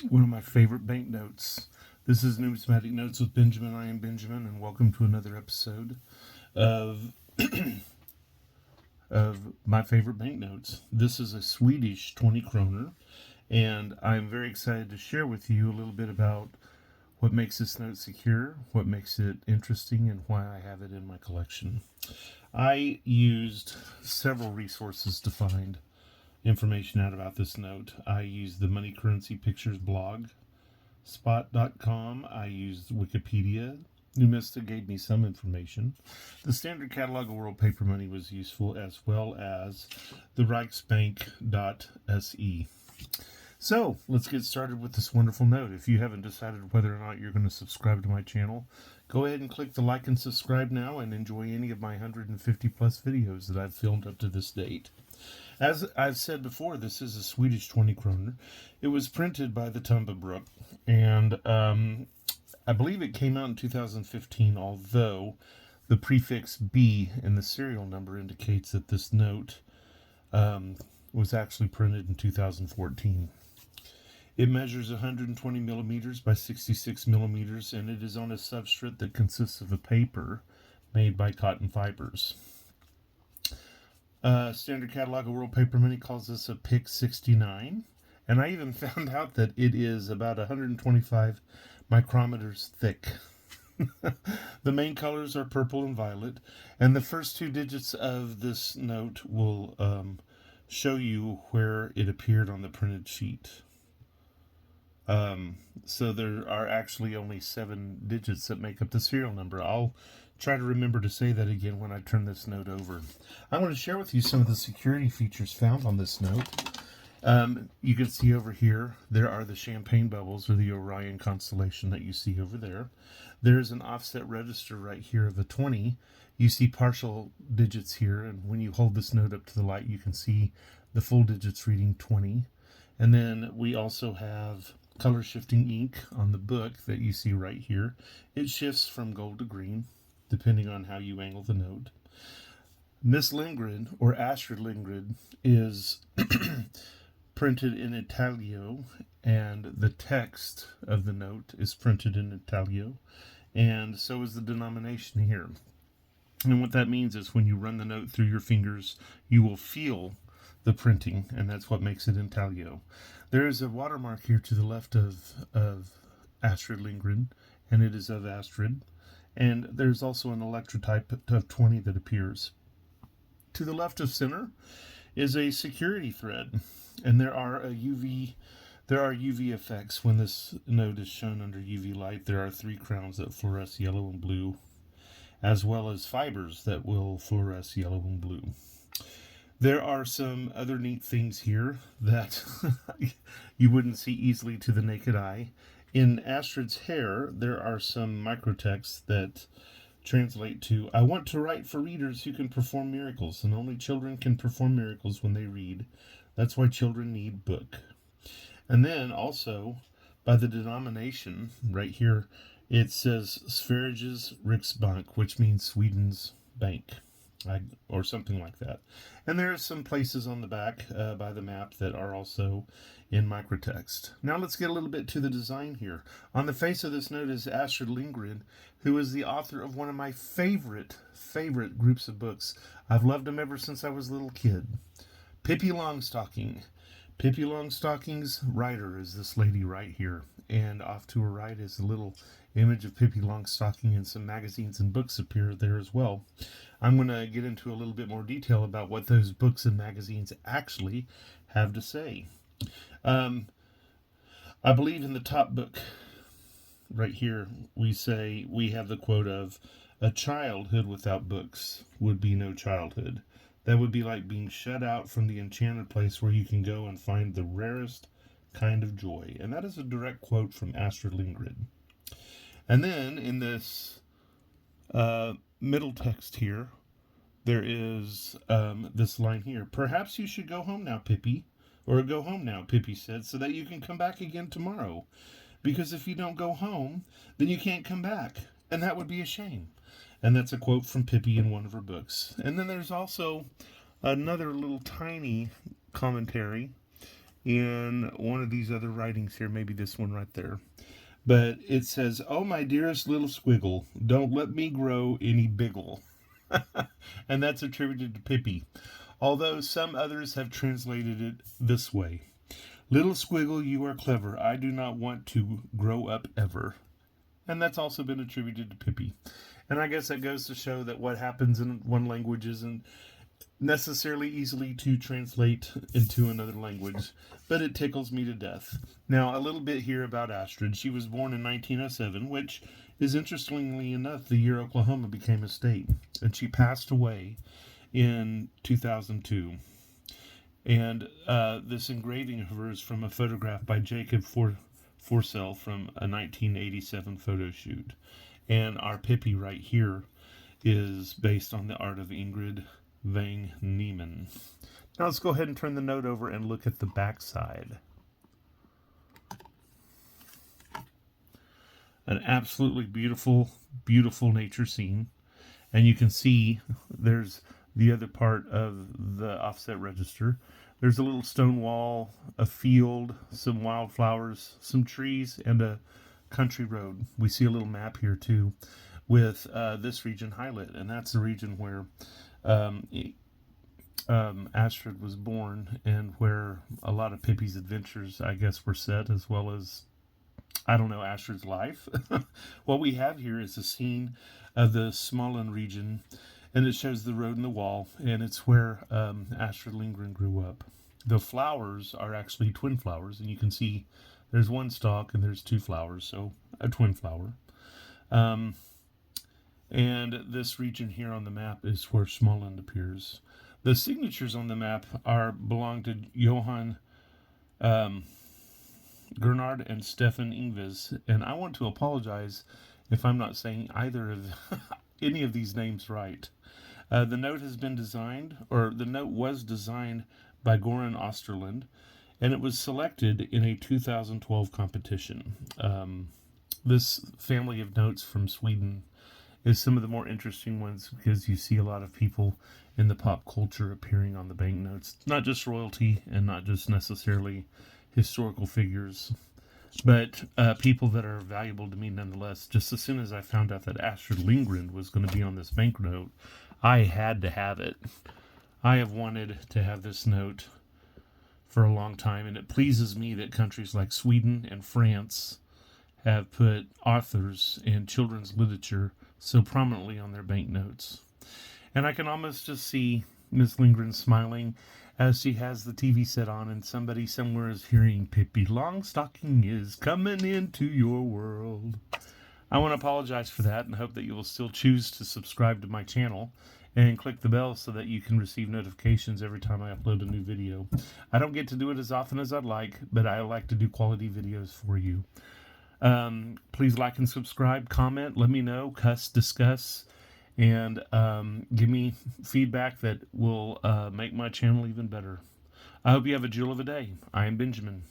one of my favorite banknotes. This is Numismatic Notes with Benjamin. I am Benjamin, and welcome to another episode of my favorite banknotes. This is a Swedish 20 kroner, and I'm very excited to share with you a little bit about what makes this note secure, what makes it interesting, and why I have it in my collection. I used several resources to find information out about this note. I used the Money Currency Pictures blog, spot.com. I used Wikipedia. Numista gave me some information. The Standard Catalog of World Paper Money was useful, as well as the Riksbank.se. So, let's get started with this wonderful note. If you haven't decided whether or not you're going to subscribe to my channel, go ahead and click the like and subscribe now and enjoy any of my 150 plus videos that I've filmed up to this date. As I've said before, this is a Swedish 20 kroner. It was printed by the Tumba, and I believe it came out in 2015, although the prefix B in the serial number indicates that this note was actually printed in 2014. It measures 120 millimeters by 66 millimeters, and it is on a substrate that consists of a paper made by cotton fibers. Standard Catalog of World Paper Money calls this a PIC 69, and I even found out that it is about 125 micrometers thick. The main colors are purple and violet, and the first two digits of this note will show you where it appeared on the printed sheet. So there are actually only 7 digits that make up the serial number. I'll try to remember to say that again when I turn this note over. I want to share with you some of the security features found on this note. You can see over here, there are the champagne bubbles, or the Orion constellation that you see over there. There's an offset register right here of a 20. You see partial digits here, and when you hold this note up to the light, you can see the full digits reading 20. And then we also have color shifting ink on the book that you see right here. It shifts from gold to green, depending on how you angle the note. Miss Lindgren, or Astrid Lindgren, is printed in Italio, and the text of the note is printed in Italio, and so is the denomination here. And what that means is when you run the note through your fingers, you will feel the printing, and that's what makes it Italio. There is a watermark here to the left of Astrid Lindgren, and it is of Astrid. And there's also an electrotype of 20 that appears. To the left of center is a security thread, and there are UV effects when this note is shown under UV light. There are 3 crowns that fluoresce yellow and blue, as well as fibers that will fluoresce yellow and blue. There are some other neat things here that you wouldn't see easily to the naked eye. In Astrid's hair, there are some microtexts that translate to, "I want to write for readers who can perform miracles, and only children can perform miracles when they read. That's why children need book." And then also, by the denomination, right here, it says Sveriges Riksbank, which means Sweden's bank, or something like that. And there are some places on the back by the map that are also in microtext. Now let's get a little bit to the design here. On the face of this note is Astrid Lindgren, who is the author of one of my favorite groups of books. I've loved them ever since I was a little kid. Pippi Longstocking. Pippi Longstocking's writer is this lady right here. And off to her right is a little image of Pippi Longstocking, and some magazines and books appear there as well. I'm going to get into a little bit more detail about what those books and magazines actually have to say. I believe in the top book right here, we have the quote of, "A childhood without books would be no childhood. That would be like being shut out from the enchanted place where you can go and find the rarest kind of joy." And that is a direct quote from Astrid Lindgren. And then in this middle text here, there is this line here. "Perhaps you should go home now, Pippi. Or go home now," Pippi said, "so that you can come back again tomorrow. Because if you don't go home, then you can't come back. And that would be a shame." And that's a quote from Pippi in one of her books. And then there's also another little tiny commentary in one of these other writings here, maybe this one right there. But it says, "Oh, my dearest little squiggle, don't let me grow any biggle." And that's attributed to Pippi, although some others have translated it this way: "Little squiggle, you are clever. I do not want to grow up ever." And that's also been attributed to Pippi. And I guess that goes to show that what happens in one language isn't necessarily easily to translate into another language, but it tickles me to death. Now, a little bit here about Astrid. She was born in 1907, which is, interestingly enough, the year Oklahoma became a state, and she passed away in 2002. And this engraving of hers from a photograph by Jacob Forsell from a 1987 photo shoot. And our Pippi right here is based on the art of Ingrid Vang Niemann. Now let's go ahead and turn the note over and look at the back side. An absolutely beautiful, beautiful nature scene. And you can see there's the other part of the offset register. There's a little stone wall, a field, some wildflowers, some trees, and a country road. We see a little map here too with this region highlighted, and that's the region where Astrid was born and where a lot of Pippi's adventures, I guess, were set, as well as, I don't know, Astrid's life. What we have here is a scene of the Småland region, and it shows the road and the wall, and it's where Astrid Lindgren grew up. The flowers are actually twin flowers, and you can see there's one stalk and there's two flowers, so a twin flower. And this region here on the map is where Småland appears. The signatures on the map belong to Johan Gernard and Stefan Ingves, and I want to apologize if I'm not saying either of any of these names right. The note has been designed, or the note was designed by Goran Osterland, and it was selected in a 2012 competition. This family of notes from Sweden is some of the more interesting ones because you see a lot of people in the pop culture appearing on the banknotes. Not just royalty and not just necessarily historical figures, but people that are valuable to me nonetheless. Just as soon as I found out that Astrid Lindgren was going to be on this banknote, I had to have it. I have wanted to have this note for a long time, and it pleases me that countries like Sweden and France have put authors and children's literature so prominently on their banknotes. And I can almost just see Miss Lindgren smiling as she has the TV set on and somebody somewhere is hearing, "Pippi Longstocking is coming into your world." I want to apologize for that and hope that you will still choose to subscribe to my channel and click the bell so that you can receive notifications every time I upload a new video. I don't get to do it as often as I'd like, but I like to do quality videos for you. Please like and subscribe, comment, let me know, discuss, and give me feedback that will make my channel even better. I hope you have a jewel of a day. I am Benjamin.